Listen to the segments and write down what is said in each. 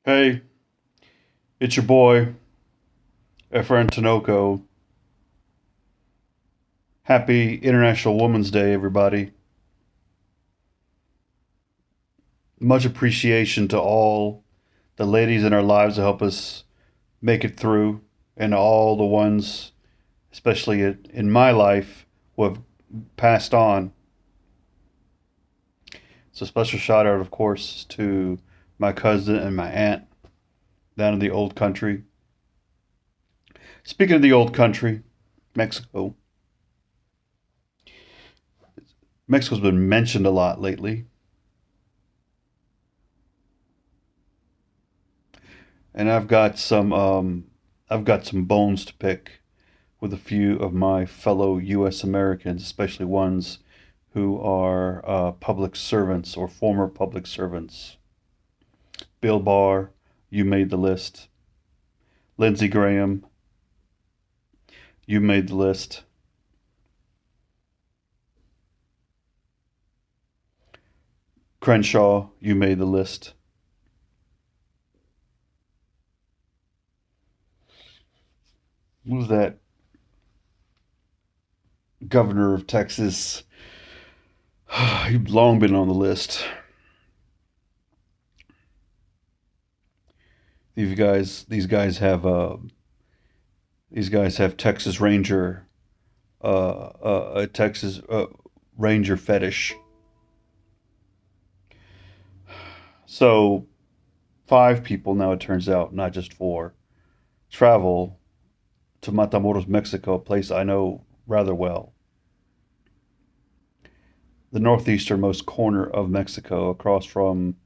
Hey, it's your boy, Efren Tinoco. Happy International Women's Day, everybody. Much appreciation to all the ladies in our lives that help us make it through, and all the ones, especially in my life, who have passed on. So, special shout out, of course, to my cousin and my aunt down in the old country. Speaking of the old country, Mexico. Mexico's been mentioned a lot lately. And I've got some bones to pick with a few of my fellow U.S. Americans, especially ones who are public servants or former public servants. Bill Barr, you made the list. Lindsey Graham, you made the list. Crenshaw, you made the list. Who's that governor of Texas? You've long been on the list. These guys have Texas Ranger, a Texas Ranger fetish. So five people now, it turns out, not just four, travel to Matamoros, Mexico, a place I know rather well. The northeasternmost corner of Mexico, across from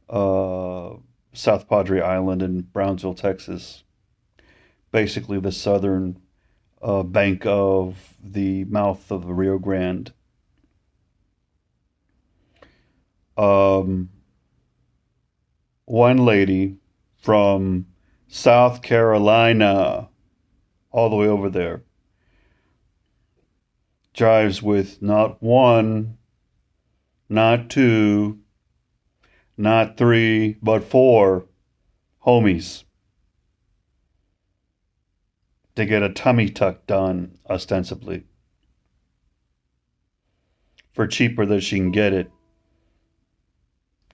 uh, South Padre Island in Brownsville, Texas. Basically, the southern bank of the mouth of the Rio Grande. Um, One lady from South Carolina, all the way over there, drives with not one, not two, not three, but four homies to get a tummy tuck done, ostensibly, for cheaper than she can get it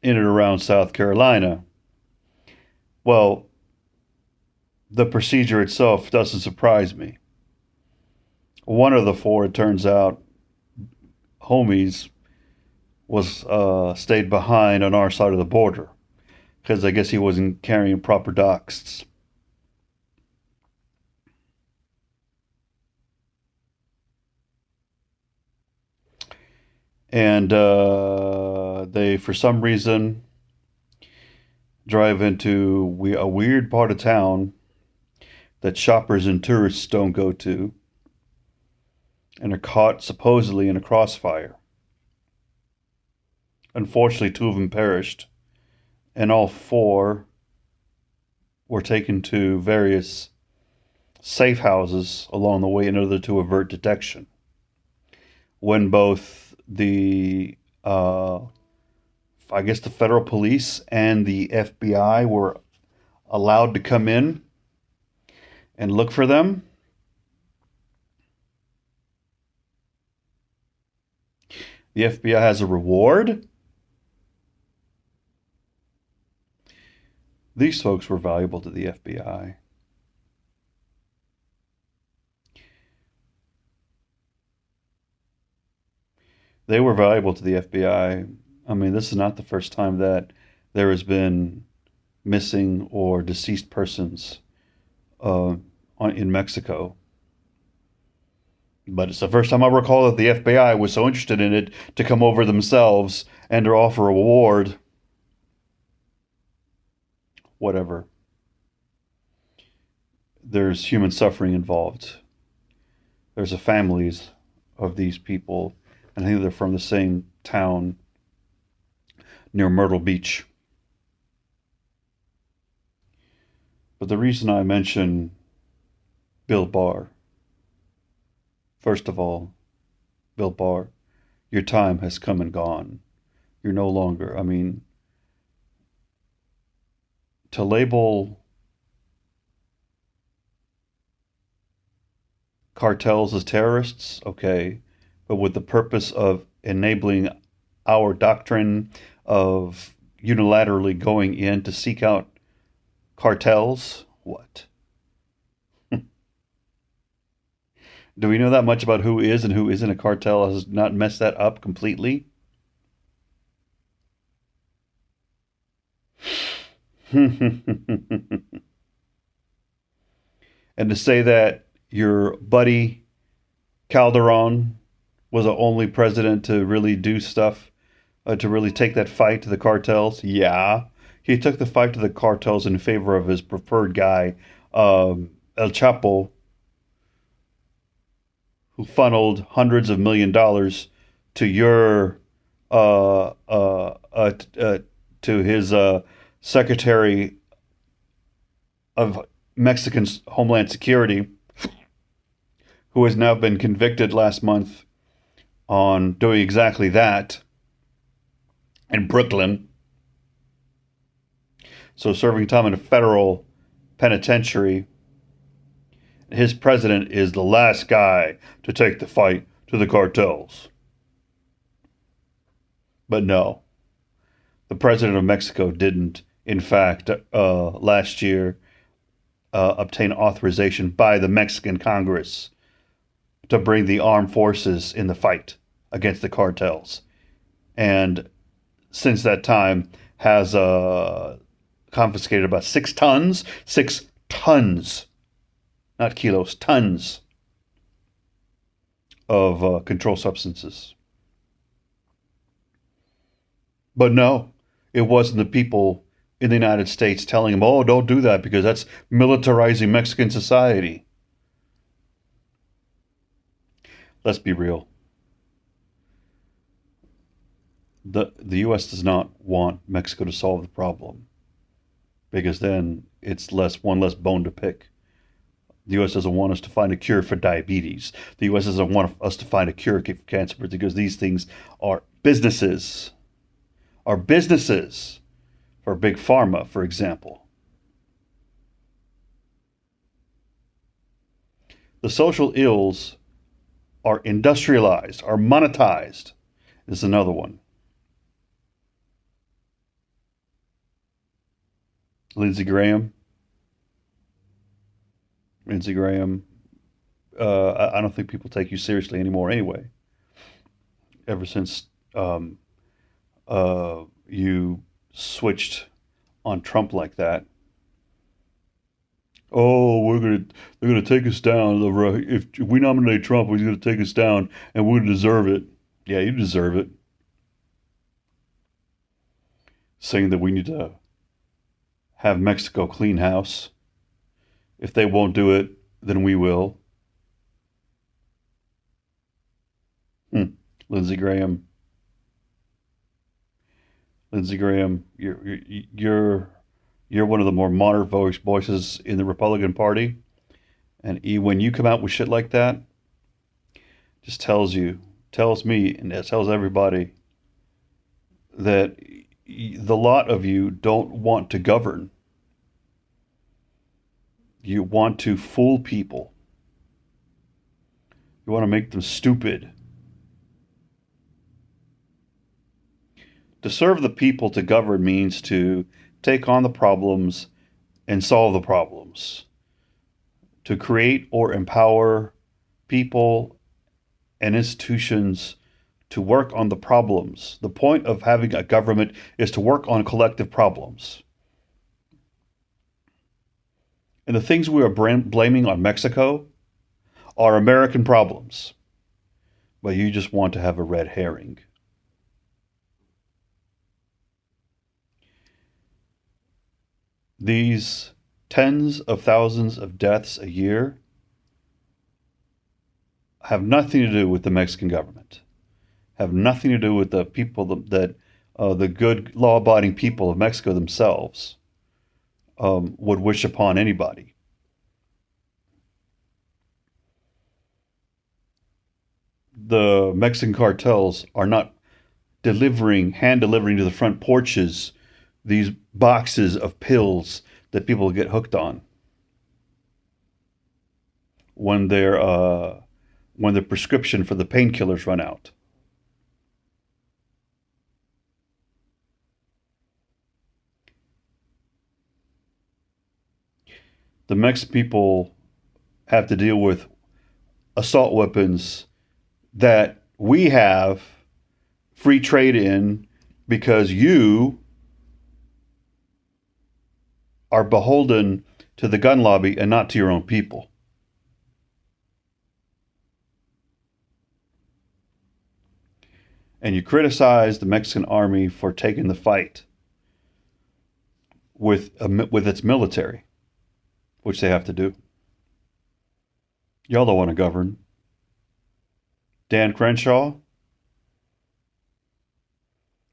in and around South Carolina. Well, the procedure itself doesn't surprise me. One of the four, it turns out, homies, was stayed behind on our side of the border because I guess he wasn't carrying proper docs. And they, for some reason, drive into a weird part of town that shoppers and tourists don't go to, and are caught supposedly in a crossfire. Unfortunately, two of them perished, and all four were taken to various safe houses along the way in order to avert detection. When both I guess the federal police and the FBI were allowed to come in and look for them, the FBI has a reward. These folks were valuable to the FBI. They were valuable to the FBI. I mean, this is not the first time that there has been missing or deceased persons in Mexico. But it's the first time I recall that the FBI was so interested in it to come over themselves and to offer a reward. Whatever. There's human suffering involved. There's the families of these people, and I think they're from the same town near Myrtle Beach. But the reason I mention Bill Barr, first of all, Bill Barr, your time has come and gone. You're no longer, I mean, to label cartels as terrorists, okay, but with the purpose of enabling our doctrine of unilaterally going in to seek out cartels, what? Do we know that much about who is and who isn't a cartel? Has not messed that up completely? And to say that your buddy Calderon was the only president to really do stuff, to really take that fight to the cartels, yeah. He took the fight to the cartels in favor of his preferred guy, El Chapo, who funneled hundreds of $1 million to your to his Secretary of Mexican Homeland Security, who has now been convicted last month on doing exactly that in Brooklyn. So serving time in a federal penitentiary. His president is the last guy to take the fight to the cartels. But no, the president of Mexico didn't, in fact, last year obtain authorization by the Mexican Congress to bring the armed forces in the fight against the cartels. And since that time has confiscated about 6 tons, not kilos, tons of controlled substances. But no, it wasn't the people in the United States telling him, oh, don't do that because that's militarizing Mexican society. Let's be real. The U.S. does not want Mexico to solve the problem because then it's one less bone to pick. The U.S. doesn't want us to find a cure for diabetes. The U.S. doesn't want us to find a cure for cancer because these things are businesses. Are businesses for Big Pharma, for example. The social ills are industrialized, are monetized. This is another one. Lindsey Graham. I don't think people take you seriously anymore anyway. Ever since you switched on Trump like that. Oh, they're gonna take us down. If we nominate Trump, he's gonna take us down, and we deserve it. Yeah, you deserve it. Saying that we need to have Mexico clean house. If they won't do it, then we will. Lindsey Graham. Lindsey Graham, you're one of the more moderate voices in the Republican Party, and when you come out with shit like that, just tells me, and it tells everybody that the lot of you don't want to govern. You want to fool people. You want to make them stupid. To serve the people, to govern, means to take on the problems and solve the problems. To create or empower people and institutions to work on the problems. The point of having a government is to work on collective problems. And the things we are blaming on Mexico are American problems. But you just want to have a red herring. These tens of thousands of deaths a year have nothing to do with the Mexican government, have nothing to do with the people that the good law-abiding people of Mexico themselves would wish upon anybody. The Mexican cartels are not hand delivering to the front porches these boxes of pills that people get hooked on when the prescription for the painkillers run out. The Mexican people have to deal with assault weapons that we have free trade in because you are beholden to the gun lobby and not to your own people. And you criticize the Mexican army for taking the fight with its military, which they have to do. Y'all don't want to govern. Dan Crenshaw,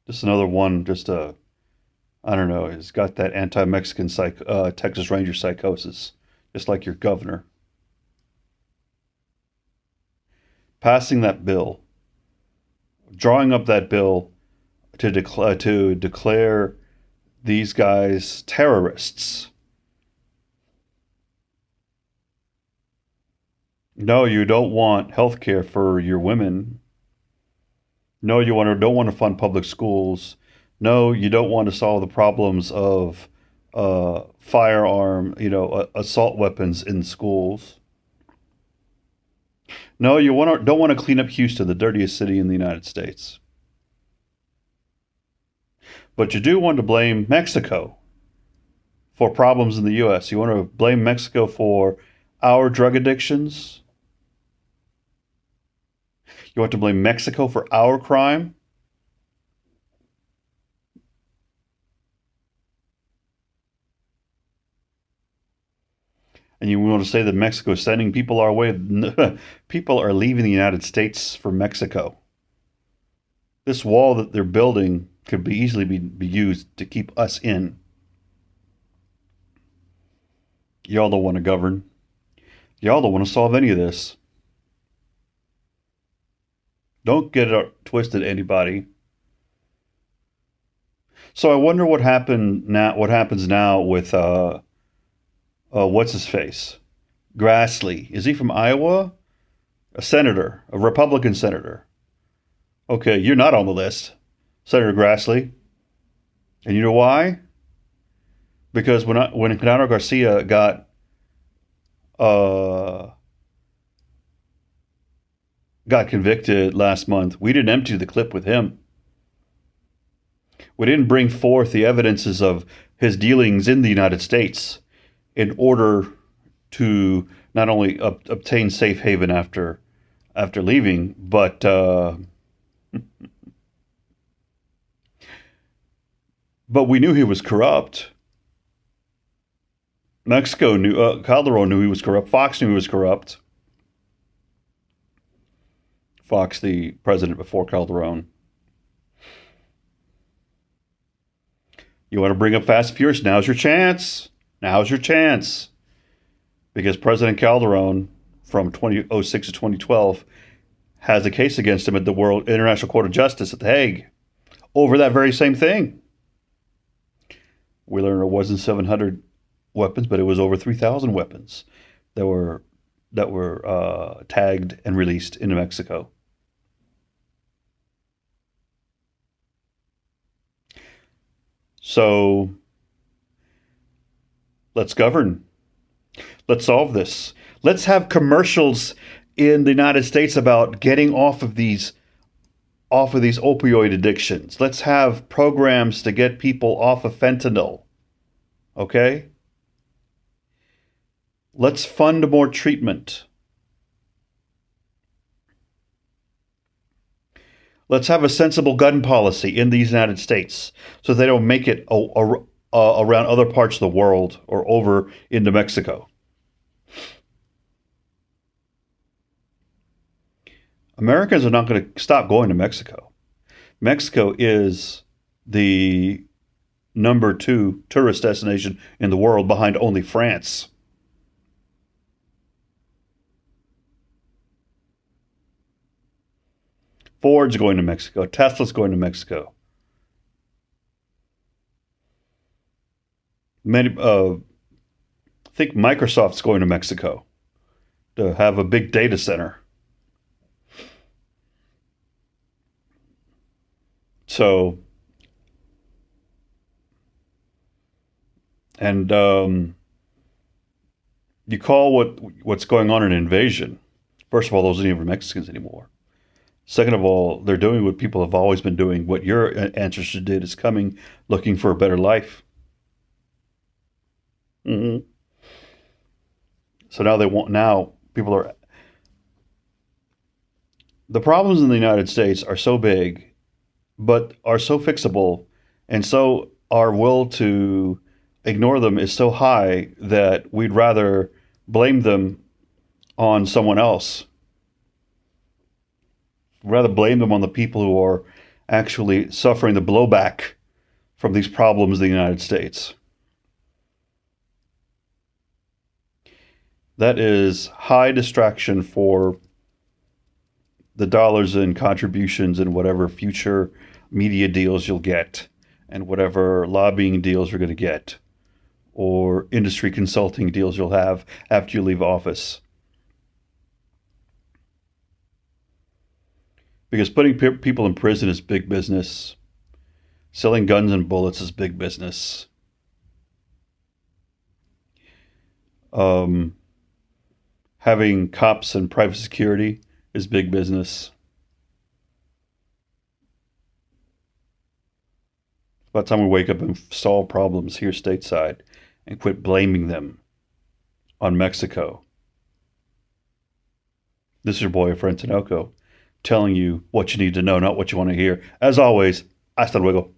just another one, I don't know, he's got that anti-Mexican Texas Ranger psychosis, just like your governor. Passing that bill, drawing up that bill to declare these guys terrorists. No, you don't want health care for your women. No, don't want to fund public schools. No, you don't want to solve the problems of assault weapons in schools. No, don't want to clean up Houston, the dirtiest city in the United States. But you do want to blame Mexico for problems in the U.S. You want to blame Mexico for our drug addictions. You want to blame Mexico for our crime? And you want to say that Mexico is sending people our way? People are leaving the United States for Mexico. This wall that they're building could easily be used to keep us in. Y'all don't want to govern. Y'all don't want to solve any of this. Don't get it twisted, anybody. So I wonder what happens now with what's his face? Grassley. Is he from Iowa? A senator, a Republican senator. Okay, you're not on the list, Senator Grassley. And you know why? Because when Genaro Garcia got convicted last month, we didn't empty the clip with him. We didn't bring forth the evidences of his dealings in the United States in order to not only obtain safe haven after leaving, but but we knew he was corrupt. Mexico knew, Calderon knew he was corrupt. Fox knew he was corrupt. Fox, the president before Calderon. You want to bring up Fast and Furious? Now's your chance. Now's your chance. Because President Calderon, from 2006 to 2012, has a case against him at the International Court of Justice at The Hague over that very same thing. We learned it wasn't 700 weapons, but it was over 3,000 weapons that were tagged and released into Mexico. So let's govern. Let's solve this. Let's have commercials in the United States about getting off of these opioid addictions. Let's have programs to get people off of fentanyl. Okay? Let's fund more treatment. Let's have a sensible gun policy in the United States so they don't make it around other parts of the world or over into Mexico. Americans are not going to stop going to Mexico. Mexico is the number 2 tourist destination in the world, behind only France. Ford's going to Mexico. Tesla's going to Mexico. Many, I think Microsoft's going to Mexico to have a big data center. So, and you call what's going on an invasion. First of all, those aren't even Mexicans anymore. Second of all, they're doing what people have always been doing. What your ancestors did is coming, looking for a better life. Hmm. So now they want. Now people are. The problems in the United States are so big, but are so fixable, and so our will to ignore them is so high that we'd rather blame them on someone else. Rather blame them on the people who are actually suffering the blowback from these problems in the United States. That is high distraction for the dollars and contributions and whatever future media deals you'll get and whatever lobbying deals you're going to get or industry consulting deals you'll have after you leave office. Because putting people in prison is big business. Selling guns and bullets is big business. Um, Having cops and private security is big business. By the time we wake up and solve problems here stateside and quit blaming them on Mexico. This is your boy, Friend Tinoco, telling you what you need to know, not what you want to hear. As always, hasta luego.